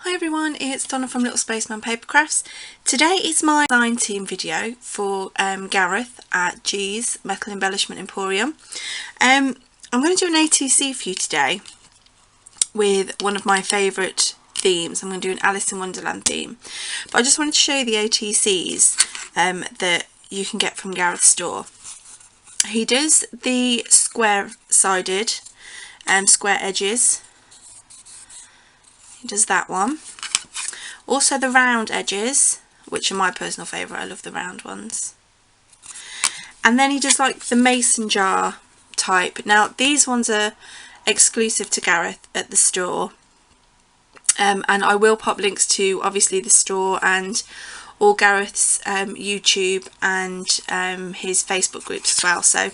Hi everyone, it's Donna from Little Spaceman Papercrafts. Today is my design team video for Gareth at G's Metal Embellishment Emporium. I'm going to do an ATC for you today with one of my favourite themes. I'm going to do an Alice in Wonderland theme. But I just wanted to show you the ATCs that you can get from Gareth's store. He does the square-sided square edges. He does that one. Also the round edges, which are my personal favourite. I love the round ones. And then he does like the mason jar type. Now these ones are exclusive to Gareth at the store. And I will pop links to obviously the store and all Gareth's YouTube and his Facebook groups as well. So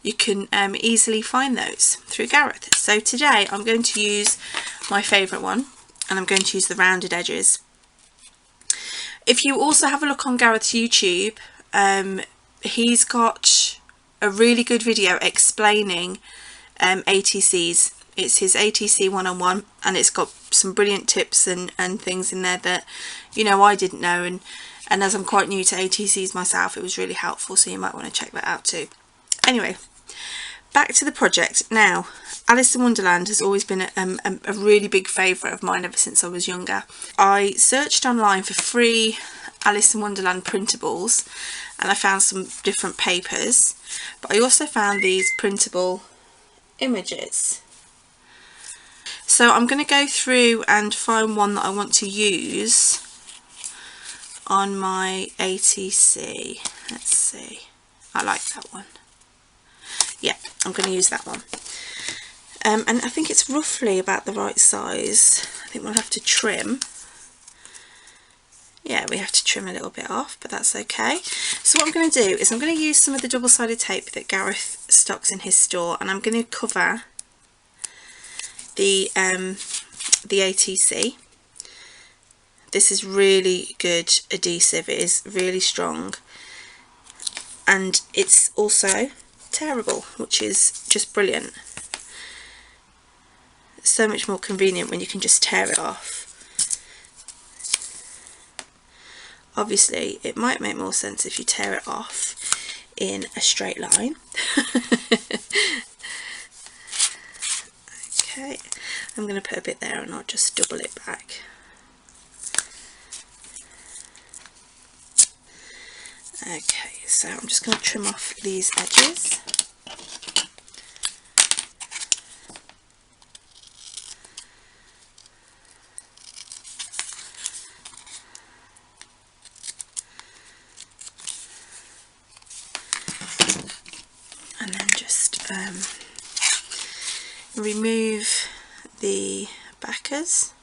you can easily find those through Gareth. So today I'm going to use my favourite one. And I'm going to use the rounded edges. If you also have a look on Gareth's YouTube, he's got a really good video explaining ATCs. It's his ATC 101 and it's got some brilliant tips and things in there that, you know, I didn't know. And as I'm quite new to ATCs myself, it was really helpful, so you might want to check that out too. Anyway, back to the project. Now, Alice in Wonderland has always been a really big favourite of mine ever since I was younger. I searched online for free Alice in Wonderland printables and I found some different papers, but I also found these printable images. So I'm going to go through and find one that I want to use on my ATC. Let's see. I like that one. Yeah, I'm going to use that one. And I think it's roughly about the right size. I think we'll have to trim. Yeah, we have to trim a little bit off, but that's okay. So what I'm going to do is I'm going to use some of the double-sided tape that Gareth stocks in his store, and I'm going to cover the ATC. This is really good adhesive. It is really strong, and it's also tearable, which is just brilliant. It's so much more convenient when you can just tear it off. Obviously it might make more sense if you tear it off in a straight line. Okay, I'm going to put a bit there and I'll just double it back. Okay, so I'm just going to trim off these edges. And then just remove the backers.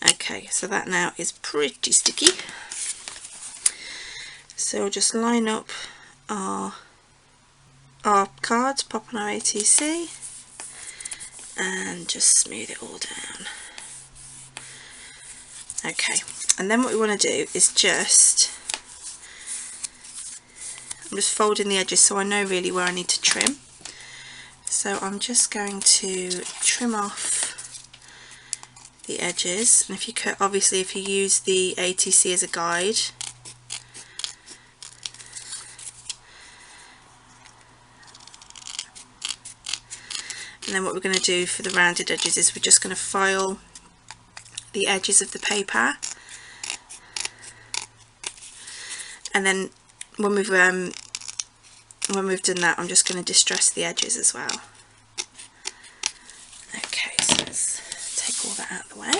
Okay, so that now is pretty sticky. So we'll just line up our cards, pop on our ATC and just smooth it all down. Okay, and then what we want to do is I'm just folding the edges so I know really where I need to trim. So I'm just going to trim off the edges, and if you could, obviously if you use the ATC as a guide, and then what we're going to do for the rounded edges is we're just going to file the edges of the paper, and then when we've done that, I'm just going to distress the edges as well. Okay, so let's take all that out of the way.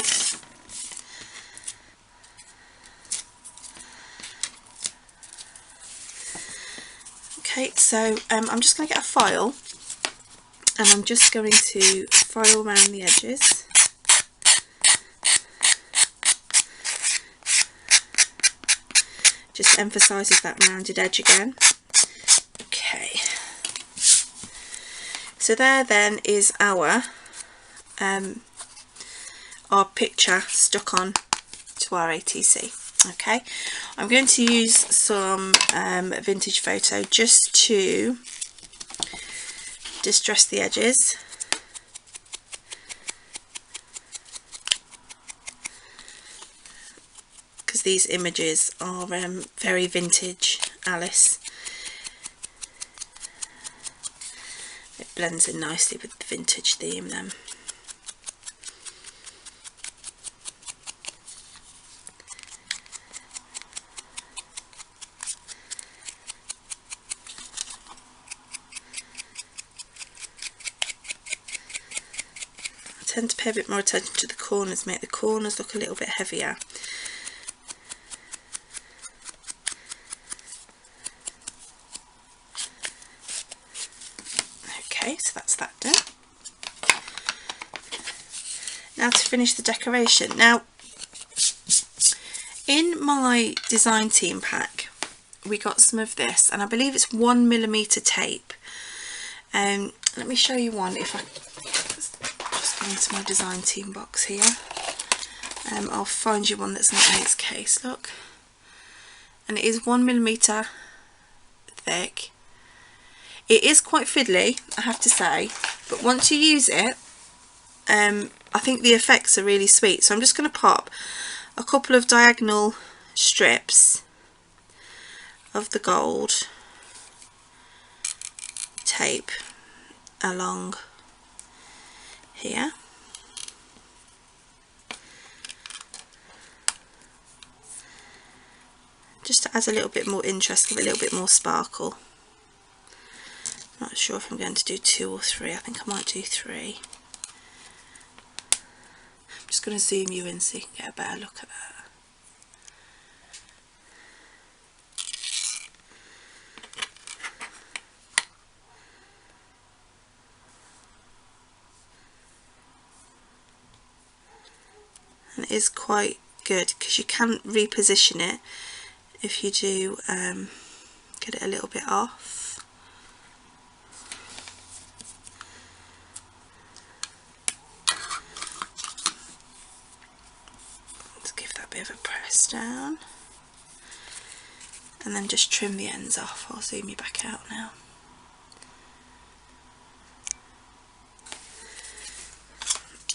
Okay, so I'm just going to get a file and I'm just going to file around the edges. Just emphasises that rounded edge again. Okay, so there then is our picture stuck on to our ATC. Okay, I'm going to use some vintage photo just to distress the edges. these images are very vintage Alice. It blends in nicely with the vintage theme then. I tend to pay a bit more attention to the corners, make the corners look a little bit heavier. Okay, so that's that done. Now to finish the decoration. Now, in my design team pack, we got some of this, and I believe it's 1mm tape. Let me show you one. If I just go into my design team box here, I'll find you one that's not in its case. Look, and it is 1mm thick. It is quite fiddly, I have to say, but once you use it, I think the effects are really sweet. So I'm just going to pop a couple of diagonal strips of the gold tape along here. Just to add a little bit more interest, give it a little bit more sparkle. Not sure if I'm going to do 2 or 3. I think I might do 3. I'm just going to zoom you in so you can get a better look at that. And it is quite good because you can reposition it if you do get it a little bit off. Bit of a press down and then just trim the ends off. I'll zoom you back out now.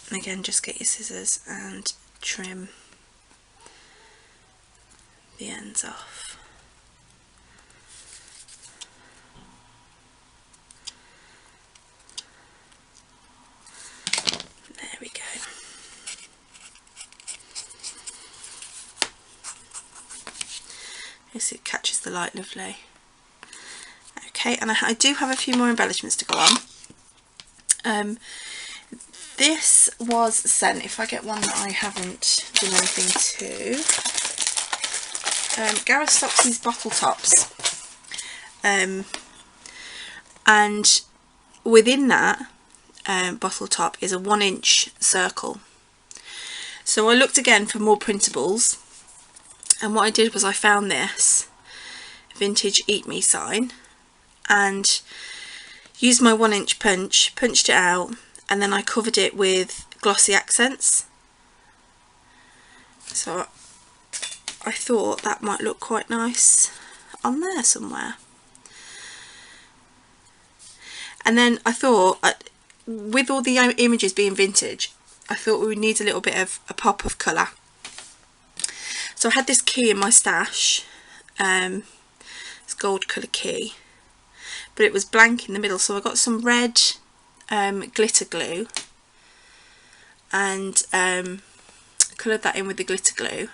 And again, just get your scissors and trim the ends off. There we go. So it catches the light lovely. Okay, and I do have a few more embellishments to go on. This was sent, if I get one that I haven't done anything to, Gareth stocks these bottle tops, and within that bottle top is a 1-inch circle. So I looked again for more printables. And what I did was I found this vintage Eat Me sign and used my 1-inch punch, punched it out, and then I covered it with glossy accents. So I thought that might look quite nice on there somewhere. And then I thought, with all the images being vintage, I thought we would need a little bit of a pop of colour. So I had this key in my stash, this gold colour key, but it was blank in the middle, so I got some red glitter glue and coloured that in with the glitter glue,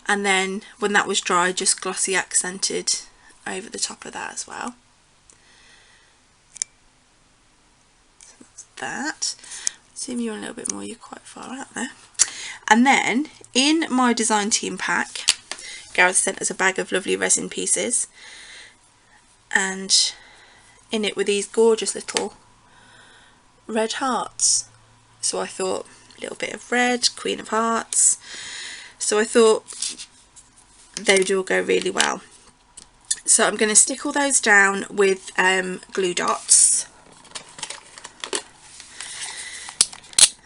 and then when that was dry just glossy accented over the top of that as well. So that's that. Zoom you in a little bit more, you're quite far out there. And then in my design team pack, Gareth sent us a bag of lovely resin pieces, and in it were these gorgeous little red hearts. So I thought a little bit of red, Queen of Hearts. So I thought they would all go really well. So I'm going to stick all those down with glue dots.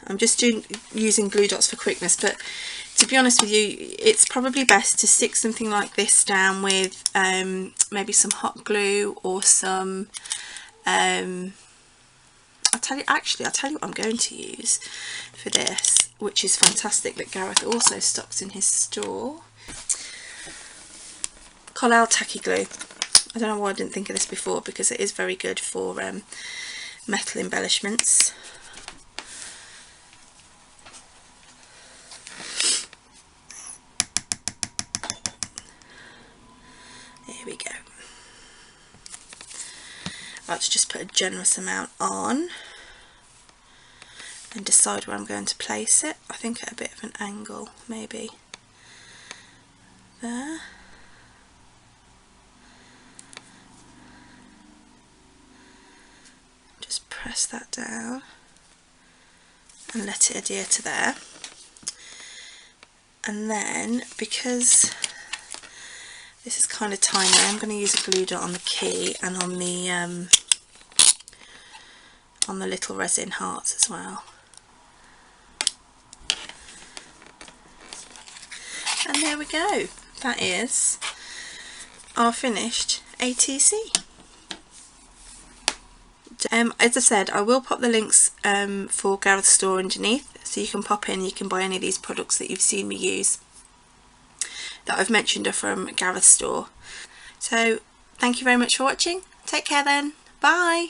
I'm just using glue dots for quickness, but to be honest with you, it's probably best to stick something like this down with maybe some hot glue or some I'll tell you what I'm going to use for this which is fantastic, that Gareth also stocks in his store. Collal tacky glue. I don't know why I didn't think of this before, because it is very good for metal embellishments. There we go. I like to just put a generous amount on and decide where I'm going to place it. I think at a bit of an angle, maybe there. Just press that down and let it adhere to there. And then, because this is kind of tiny, I'm going to use a glue dot on the key and on the little resin hearts as well. And there we go. That is our finished ATC. As I said, I will pop the links for Gareth's store underneath, so you can pop in, you can buy any of these products that you've seen me use that I've mentioned are from Gareth's store. So thank you very much for watching. Take care then. Bye.